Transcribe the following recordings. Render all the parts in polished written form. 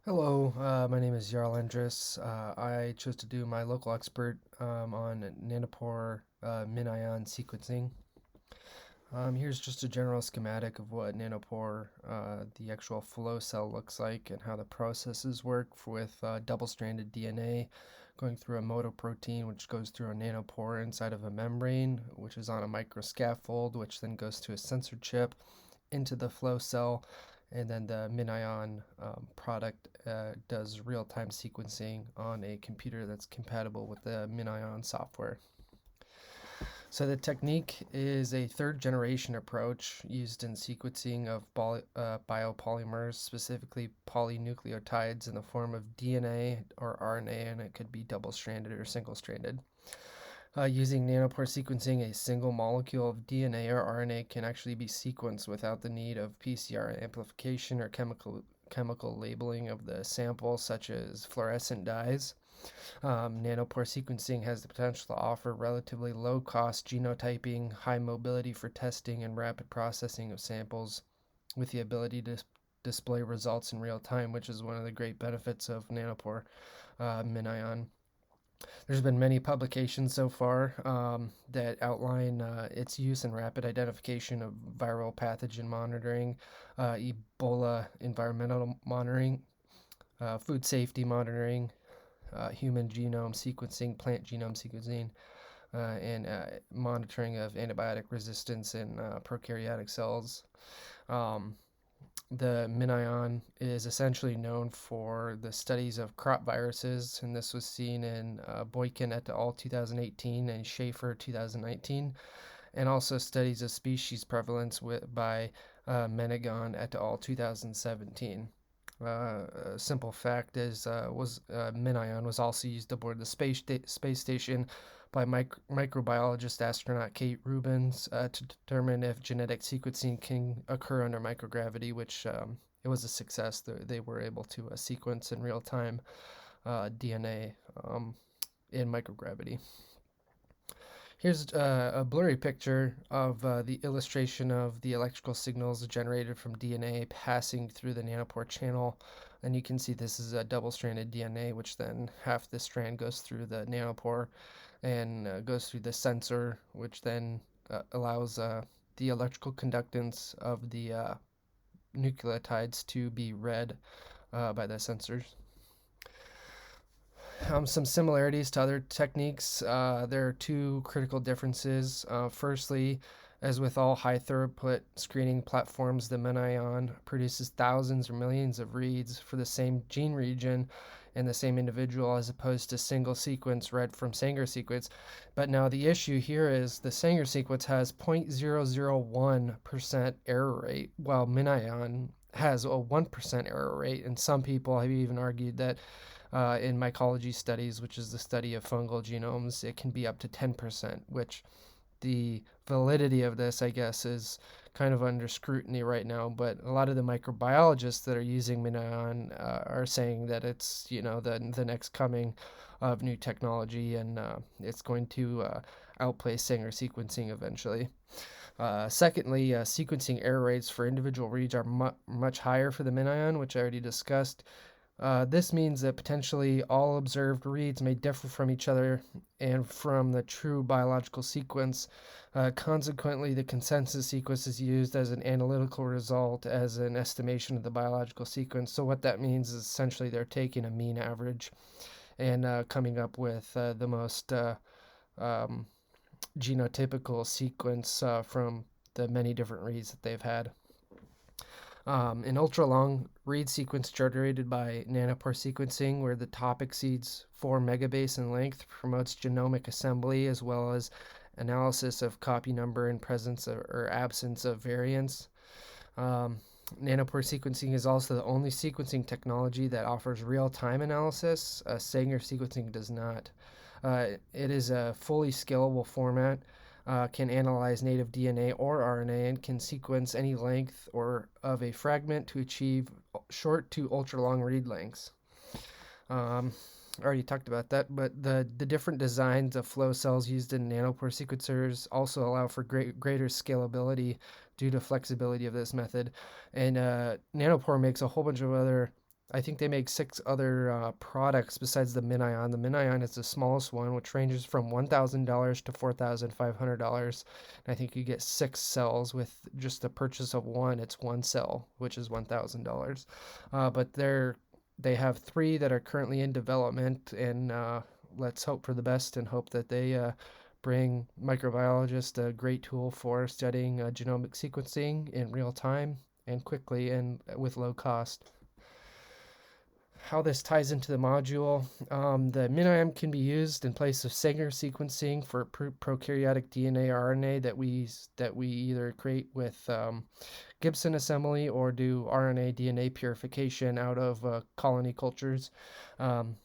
Hello, my name is Jarl Endres. I chose to do my local expert on Nanopore MinION sequencing. Here's just a general schematic of what Nanopore, the actual flow cell, looks like and how the processes work with double-stranded DNA going through a motoprotein, which goes through a nanopore inside of a membrane, which is on a microscaffold, which then goes to a sensor chip into the flow cell, and then the MinION product does real-time sequencing on a computer that's compatible with the MinION software. So the technique is a third generation approach used in sequencing of biopolymers, specifically polynucleotides in the form of DNA or RNA, and it could be double-stranded or single-stranded. Using nanopore sequencing, a single molecule of DNA or RNA can actually be sequenced without the need of PCR amplification or chemical labeling of the sample, such as fluorescent dyes. Nanopore sequencing has the potential to offer relatively low cost genotyping, high mobility for testing, and rapid processing of samples with the ability to display results in real time, which is one of the great benefits of Nanopore MinION. There's been many publications so far that outline its use in rapid identification of viral pathogen monitoring, Ebola environmental monitoring, food safety monitoring, human genome sequencing, plant genome sequencing, and monitoring of antibiotic resistance in prokaryotic cells. Um, the MinION is essentially known for the studies of crop viruses, and this was seen in Boykin et al. 2018 and Schaefer 2019, and also studies of species prevalence by Menegon et al. 2017. A simple fact is MinION was also used aboard the space station by microbiologist astronaut Kate Rubins to determine if genetic sequencing can occur under microgravity, which it was a success. They were able to sequence in real time DNA in microgravity. Here's a blurry picture of the illustration of the electrical signals generated from DNA passing through the nanopore channel. And you can see this is a double-stranded DNA, which then half the strand goes through the nanopore and goes through the sensor, which then allows the electrical conductance of the nucleotides to be read by the sensors. Some similarities to other techniques. There are two critical differences. Firstly, as with all high throughput screening platforms, the MinION produces thousands or millions of reads for the same gene region and the same individual as opposed to single sequence read from Sanger sequence. But now the issue here is the Sanger sequence has 0.001% error rate, while MinION has a 1% error rate. And some people have even argued that in mycology studies, which is the study of fungal genomes, it can be up to 10%, which the validity of this, I guess, is kind of under scrutiny right now. But a lot of the microbiologists that are using MinION are saying that it's, the next coming of new technology, and it's going to outplay Sanger sequencing eventually. Secondly, sequencing error rates for individual reads are much higher for the MinION, which I already discussed. This means that potentially all observed reads may differ from each other and from the true biological sequence. Consequently, the consensus sequence is used as an analytical result as an estimation of the biological sequence. So, what that means is essentially they're taking a mean average and coming up with the most um, genotypical sequence from the many different reads that they've had. An ultra long read sequence generated by nanopore sequencing, where the top exceeds 4 megabase in length, promotes genomic assembly as well as analysis of copy number and presence or absence of variants. Um, Nanopore sequencing is also the only sequencing technology that offers real time analysis. Sanger sequencing does not. It is a fully scalable format, can analyze native DNA or RNA, and can sequence any length or of a fragment to achieve short to ultra long read lengths. I already talked about that, but the different designs of flow cells used in nanopore sequencers also allow for greater scalability due to flexibility of this method. And nanopore makes a whole bunch of other I think they make 6 other products besides the MinION. The MinION is the smallest one, which ranges from $1,000 to $4,500. And I think you get 6 cells with just the purchase of one. It's one cell, which is $1,000. But they have 3 that are currently in development, and let's hope for the best and hope that they bring microbiologists a great tool for studying genomic sequencing in real time and quickly and with low cost. How this ties into the module. The MinION can be used in place of Sanger sequencing for prokaryotic DNA or RNA that we either create with Gibson assembly or do RNA DNA purification out of colony cultures. Um,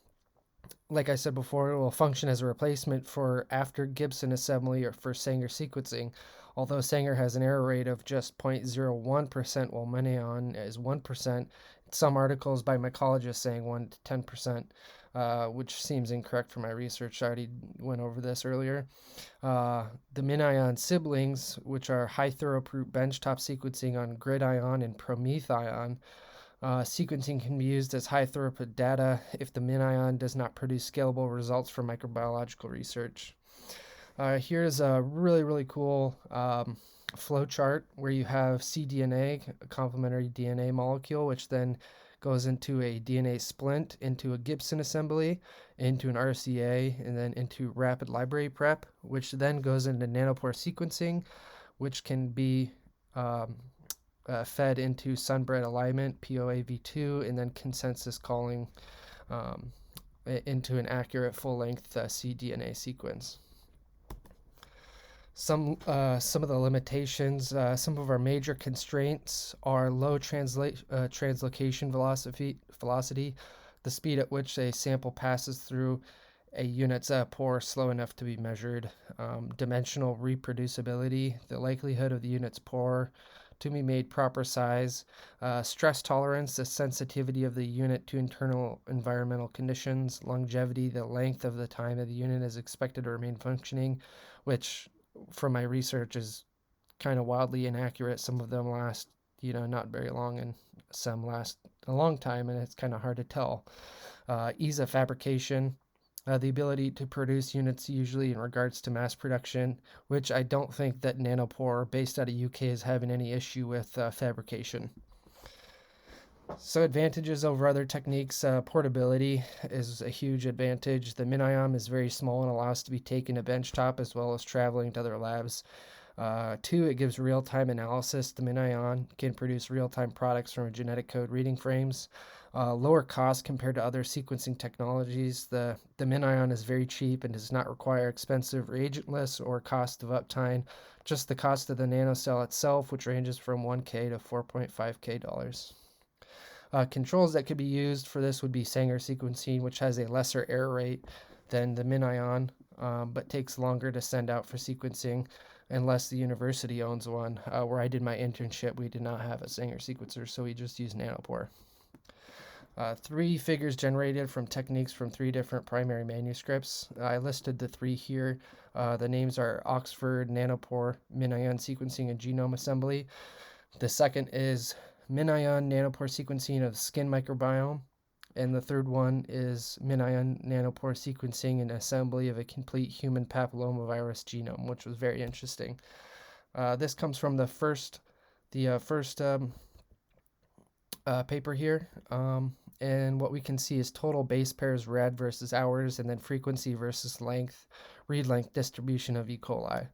like I said before, it will function as a replacement for after Gibson assembly or for Sanger sequencing. Although Sanger has an error rate of just 0.01%, while MinION is 1%. Some articles by mycologists saying 1 to 10%, which seems incorrect for my research. I already went over this earlier. The MinION siblings, which are high throughput benchtop sequencing on GridION and PromethION, sequencing can be used as high throughput data if the MinION does not produce scalable results for microbiological research. Here's a really cool flow chart where you have cDNA, a complementary DNA molecule, which then goes into a DNA splint, into a Gibson assembly, into an RCA, and then into rapid library prep, which then goes into nanopore sequencing, which can be fed into sunbred alignment, POAV2, and then consensus calling into an accurate full-length cDNA sequence. Some of the limitations, some of our major constraints are low translocation velocity, the speed at which a sample passes through a unit's pore slow enough to be measured, dimensional reproducibility, the likelihood of the unit's pore to be made proper size, stress tolerance, the sensitivity of the unit to internal environmental conditions, longevity, the length of the time that the unit is expected to remain functioning, which from my research is kind of wildly inaccurate. Some of them last, not very long, and some last a long time, and it's kind of hard to tell. Ease of fabrication, the ability to produce units usually in regards to mass production, which I don't think that Nanopore, based out of UK, is having any issue with fabrication. So advantages over other techniques, portability is a huge advantage. The MinION is very small and allows to be taken to benchtop as well as traveling to other labs. 2, it gives real-time analysis. The MinION can produce real-time products from genetic code reading frames. Lower cost compared to other sequencing technologies. The MinION is very cheap and does not require expensive reagent lists or cost of uptime, just the cost of the nanocell itself, which ranges from $1K to $4.5K. Controls that could be used for this would be Sanger sequencing, which has a lesser error rate than the MinION, but takes longer to send out for sequencing unless the university owns one. Where I did my internship, we did not have a Sanger sequencer, so we just used Nanopore. 3 figures generated from techniques from 3 different primary manuscripts. I listed the 3 here. The names are Oxford, Nanopore, MinION sequencing, and genome assembly. The second is MinION nanopore sequencing of the skin microbiome, and the third one is MinION nanopore sequencing and assembly of a complete human papillomavirus genome, which was very interesting. This comes from the first paper here, and what we can see is total base pairs read versus hours, and then frequency versus length, read length distribution of E. coli.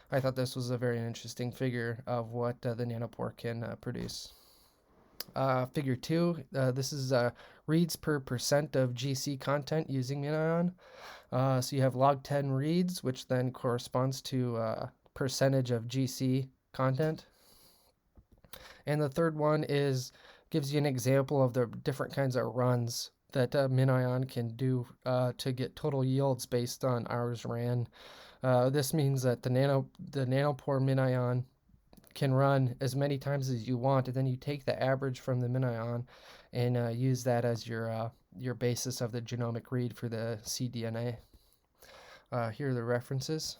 I thought this was a very interesting figure of what the nanopore can produce. Figure 2, this is reads per percent of GC content using MinION. So you have log 10 reads, which then corresponds to percentage of GC content. And the third one gives you an example of the different kinds of runs that MinION can do to get total yields based on hours ran. This means that the nanopore MinION can run as many times as you want, and then you take the average from the MinION and use that as your basis of the genomic read for the cDNA. Here are the references.